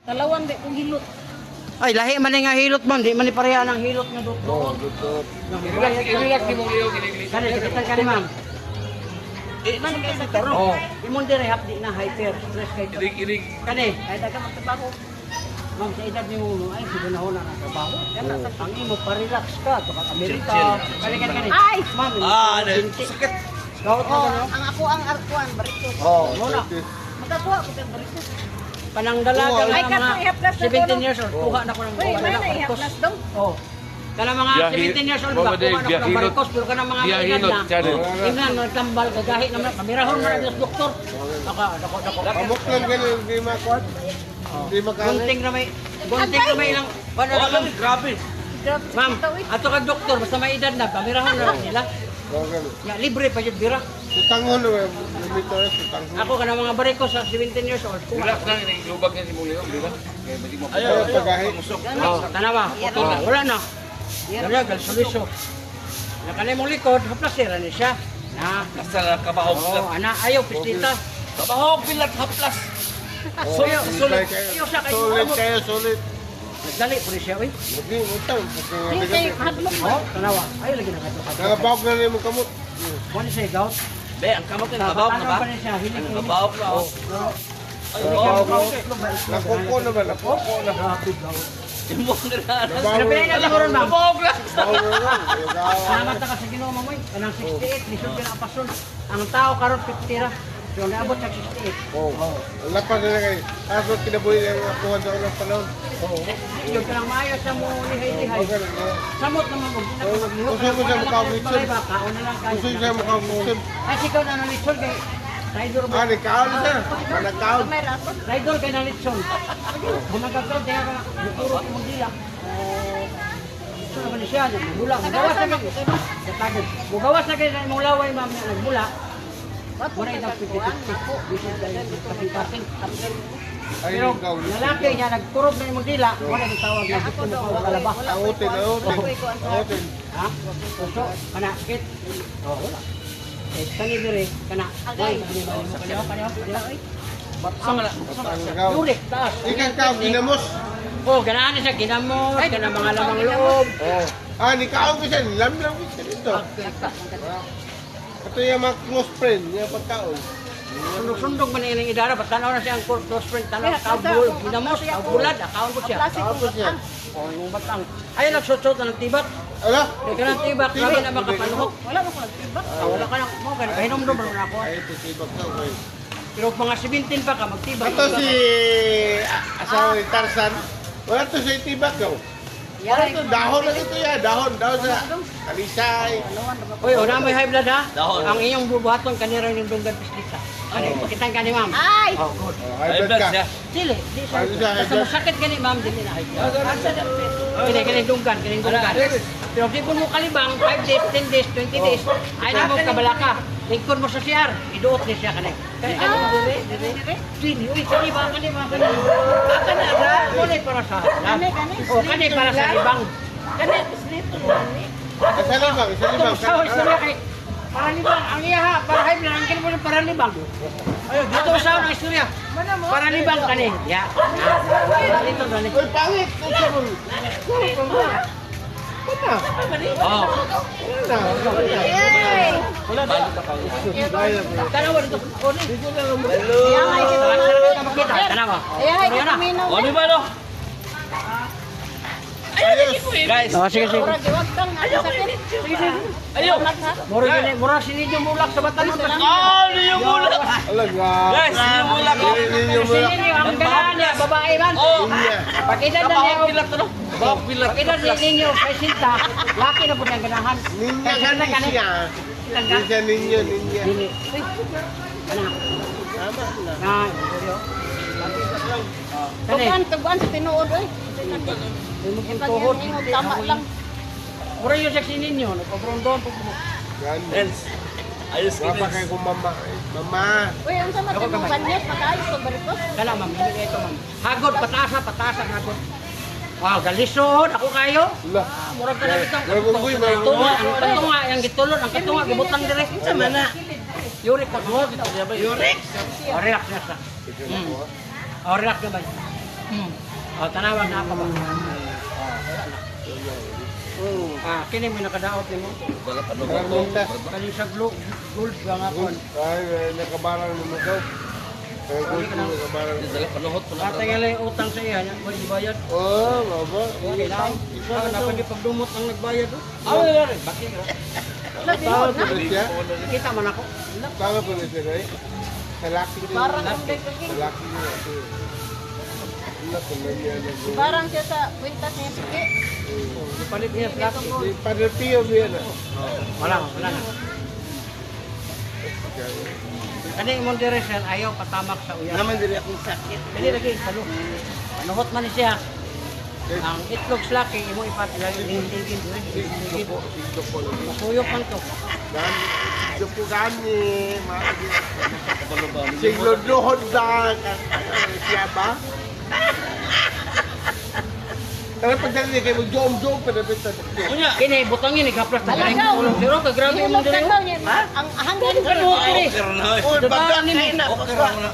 Talawan di kong hilot. Ay, lahi man nga hilot man, di man ni pareha ng hilot nga doon. Relax di mo iyo giligli. Kani, sakitan ka ni ma'am. Man kay sa taro. Oh, imong dire hapdi na hyper stress kay. Irig. Kani, ay daga magtrabaho. Ma'am, sa edad niyo ay sigunahon na trabaho. Kana sa ang imo pa-relax ka to Amerika. Kani. Ay! Ma'am, Sakit. Gawat na Oh, gano. ang ako ang arkuan baritos. Oh, muna. Makakuha ko kang baritos. Kanang dalaga Ay, nga kato, mga ihaplas na 17 doon. years old, kuha na ko ng Uy, may na barikos. ihaplas daw. Oh. Kanang mga 17 years old ba, kuha na ko ng barikos, pero kanang mga edad Biyahilot, na. channel. Ingnan, nagtambal, gagahit naman, kamirahon man ang doktor. Dako. Pamuk lang ganun, hindi makuhat. Hindi makaano. Gunting na may ilang, paano Oh, lang. grabe. Ma'am, ato ka doktor, basta may edad na, kamirahon na lang nila. Ya, libre pa yun, bira. Sutangon na, lumito na sutangon. Ako kanang mga barikos sa 17 years old, kuha. Relax lang ini lubag niya si Mulyo, di ba? Kaya hindi mo. Ayaw, pagahit. Oh, tanawa, wala na. Wala, galsuliso. Nakanay mong likod, haplasira ni siya. Na, Basta kabahog oh, lang. ana, ayaw, pistita. Kabahog pilat haplas. Sulit siya kayo. Sulit kayo, sulit. Nagdali po rin siya, uy. Hindi, utang. Yung kay hadlok mo. Oh, tanawa. Ayaw lagi na kayo. Nakabawag na rin mong kamot. Kung siya, gout. Be, ang kamot ng kabahog na ba? Ano pa rin siya, hilik. Kabahog na. Oh. Nakuko na ba? Nakuko na. Imong nila. Ano pinay na ron, ma'am? Kabahog lang. Bawal na lang. Salamat na ka sa Ginoo, mamoy. Kanang 68, lisod ka na pason. Ang tao karon 50 ra. So, naabot sa 68. Oh, ang lapas na lang kayo. Ako kinabuhi ang akuhan sa unang panahon. Yung ka lang maayos sa mo lihay-lihay. Okay lang. Samot naman mo. Gusto mo siya makakutsun. Kaon na lang kayo. Gusto siya makakutsun. Ay, sikaw na nalitson kay Raidor mo. Ah, nagkaon siya. Nagkaon. May rason. Raidor kay nalitson. Bumagagkaw, kaya ka, nuturo ko mong dila. Ito naman ni siya, nagbula. Mugawas na kayo. Katagod. Mugawas na kayo sa imong laway, ma'am, na nagbula. Muna itang pitit-pitit po. Bisit kayo, kasing-kasing. Ay, Pero ikaw. lalaki niya, nagturog na imong dila. Wala yung tawag na gusto mo pa kalaba. Autin. Autin. Ha? Puso, kana, kit. Oh, wala. Eh, kani dire, kana. Agay. Kaniyo. Batsang na. Yurik, taas. Ikan ka, ginamos. Oh, ganaan siya, ginamos, kana mga lamang loob. Oh. Ah, nikaon ko siya. Lam ko siya dito. Ito yung mga close friend, yung pagkaon. Sundog-sundog man ilang idara, patanaw na siya ang close friend, tanaw, kabul, ginamos, kabulad, akaon ko siya. Tapos siya. Oh, yung batang. Ayun, nagsutsot na ng tibat. Ala? Kaya ka ng tibak, grabe na makapanuhok. Wala mo ko nagtibak. Wala ka na, mo, kahinom-dom na ako. Ay, ito si Baksaw. Pero mga 17 pa ka, magtibak. Ito si asawa ni Tarzan. Wala to sa itibak daw. Wala to, dahon lang ito yan. Dahon sa kalisay. Uy, una may high blood ha? Dahon. Ang iyong bubuhaton, kanira yung dunggan pislita. Ano, pakitan ka ni ma'am. Ay! Oh, good. High blood ka. Dili, di siya. Ano siya, high Basta blood? masakit ka ni ma'am, dili na high blood. Kini dunggan. Pero di mo kalibang, 5 days, 10 days, 20 days, ay na mo kabalaka. Lingkod mo sa CR, iduot ni siya kanay. Kaya ano mo dire? Sini, uy, kanibang. Kana ra, muli para sa. Oh, kanay para sa libang. Kani, sleep to ni. Isa limang. Sa istorya kay para libang, ang iya ha, para high blood, ang kini mo para libang. Ayo, dito sa ang istorya. Para libang kani. Ya. Dito dali. Uy, pangit! Oh. Yay! Tanawa dito. Kuni. Kaya nga Makita, tanawa. Kaya ay kuminaw. O, di ba no? Guys. Oh, sige. Ora giwag kang sakit. Ayaw. Mura sinidyo mulak sa batanon. Oh, di yung bulak. Alaga. Guys, di yung bulak. Sinidyo ang galaan niya, babae man. Oh. Pagkita na niya, Kabahog pilat to no? Kabahog pilat. pagkita niya ninyo, kay Sinta, laki na po niyang ganahan. Ninya Kaya na ka kani. siya. Langga. Ninya, ninya. Dili. Anak. Tama na. Na, kani. Tugan sa tinuod oy. Imong Pag tuhod. yan ingog tama lang. Mura yung seksi ninyo, nagpabrondon po mo. Ganda. Friends. Ayos ka Wapa kayo kung mama. Mama. Uy, ang sama tinong banyas patayo sa barikos. Kala ma'am, hindi ito ma'am. Hagod, patasa ang hagod. Wow, galisod, ako kayo. Wala. Murag ka na bitang. Gagunggoy, Tunga, ang katunga, ang gitulon, ang katunga, gibutang dire. Sa mana. Yurik pa mo. Yurik. O, relax na siya. O, relax na ba? Oh, tanawag na ako ba? Kini may nakadaot nimo. Mintas. Kani sa gold ba nga kon. Ay, nakabarang naman daw. Kaya gusto nakabarang. Ate nga lang utang sa iya, nya may bayad. Oh, baba. Okay lang. Dapat di pagdumot ang nagbayad. Bakit? Tama po na siya. Kita man ako. Tama po na siya, guys. Salaki niya. Parang ang dito. Salaki niya. Wala ko na niya nag- Parang siya sa kwintas niya sige. Palit niya sa Si Padre Pio biya na. wala na. Kani imong direction ayaw patamak sa uyan. Naman dili akong sakit. Dili lagi salo. Panuhot man ni siya. Ang itlog slaki imo ipatilagin tingin. Masuyok man to. Ito po gani. Siglodohod na. Siya ba? Tapi pagdali kayo mag-joom-joom pa na bita. Unya. Kini butangin ni kaplas ta galing Talaga. ulong zero ka grabe Yung imong dire. magkakaw niya. Ang hanggang Ano kini? Oh, Diba ni okay ra na.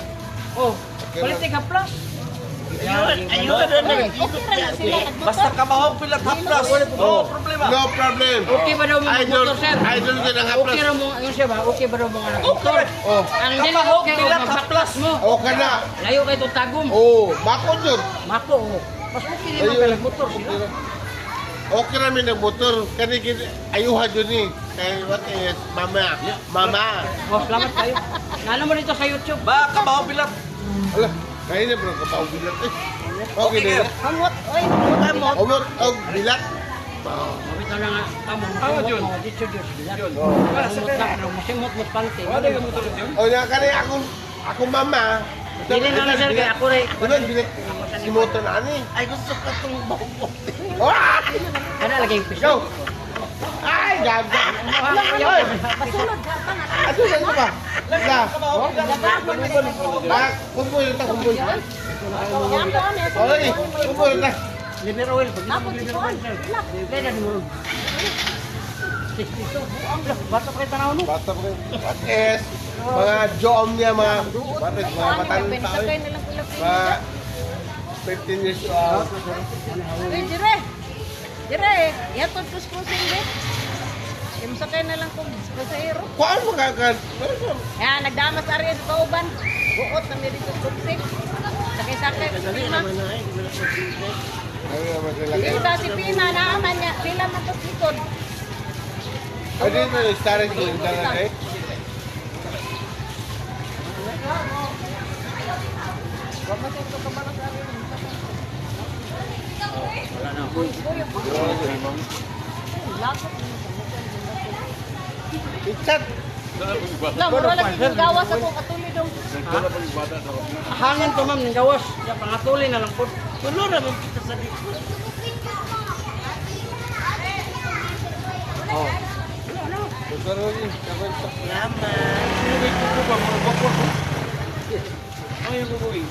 Oh, palit ka plus. Ayun na Okay ra na sila. Basta ka mahog pila haplas. Oh, problema. no problem. Okay ba daw mo Idol, motor sir? idol ka ng Okay haplas. ra mo ayun siya ba? Okay ba daw mo nga motor? Oh, Ang dili Kapahog okay pila mo haplas mo. okay na. Layo kay to tagom. Oh, bakod yun. Mapo. Mas okay ni Ayun. mga motor sila. Okay na may nagmotor. Kani ayuhan yun eh. Kaya what is, mama. Mama. Oh, salamat kayo. Nano mo dito sa YouTube. Ba ka mahog pila. Ala, kaya na bro, kapaubilat eh. Okay na yun. Hamot. Oy. Umot, og bilat. Mabito na nga kamo. Ano yun? Dito Diyos. Yun. Simot na pero masimot mo pante. Wala ka motor yun. O na kani ako mama. Dili na sir kay ako ray. Diba, bilat. Si motor na ani. Ay gusto ka tong mahog. Ah! Kana lagi yung Go! piso. Ay, gaga. Ayaw. Masulod ka pa nga. Ano ba ito ba? La. Ah, kumpul ito, kumpul. Yan to ano. Oy, kumpul ito. Liver oil pag Ako liver si oil sir. Leda mo. Bato pa kita na uno. Bata ko rin. What is? Mga jom niya, mga batas, mga matalong tao. Sakay na lang pula. Mga 15 years old. Uy, dire. Dire. Yatod ko cruising be. Yung sakay na lang kung cruisero. Kuhaan mo kakan? Yan, nagdamas ari sa kauban. Buot na may dito cruising. Sakay-sakay. Pina. Ano naman sila kayo? Dito si Pina, naaman niya. Sila man to likod. Ano dito yung starring ko yung dala eh? Ikat! Lang, mura lagi yung gawas ako katuloy dong. Hangin to ma'am ning gawas. Ya pangatuli na lang pod. Tulo na mo kita sa dito. Oh. Gusto rin yun. Ay yung bubuin.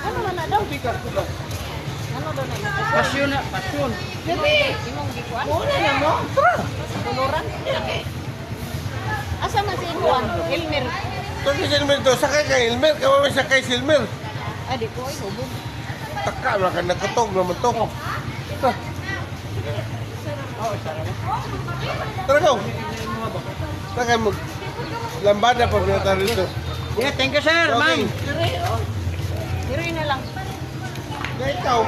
Ano man na daw? Ano daw na ito? Pasyon na, pasyon. Imong gikuan? Muna na mo. Tuluran? Asa man si Juan? Elmer. Ito si Silmer to. Sakay ka Silmer. Kawa may sakay Silmer. Ah, di ko ay hubog. Taka na ka nakatog naman to. Tara go. Taka mo. Lambada pa pinata rito. Yeah, thank you sir, ma'am. Okay. Dire na lang. Kaya ikaw.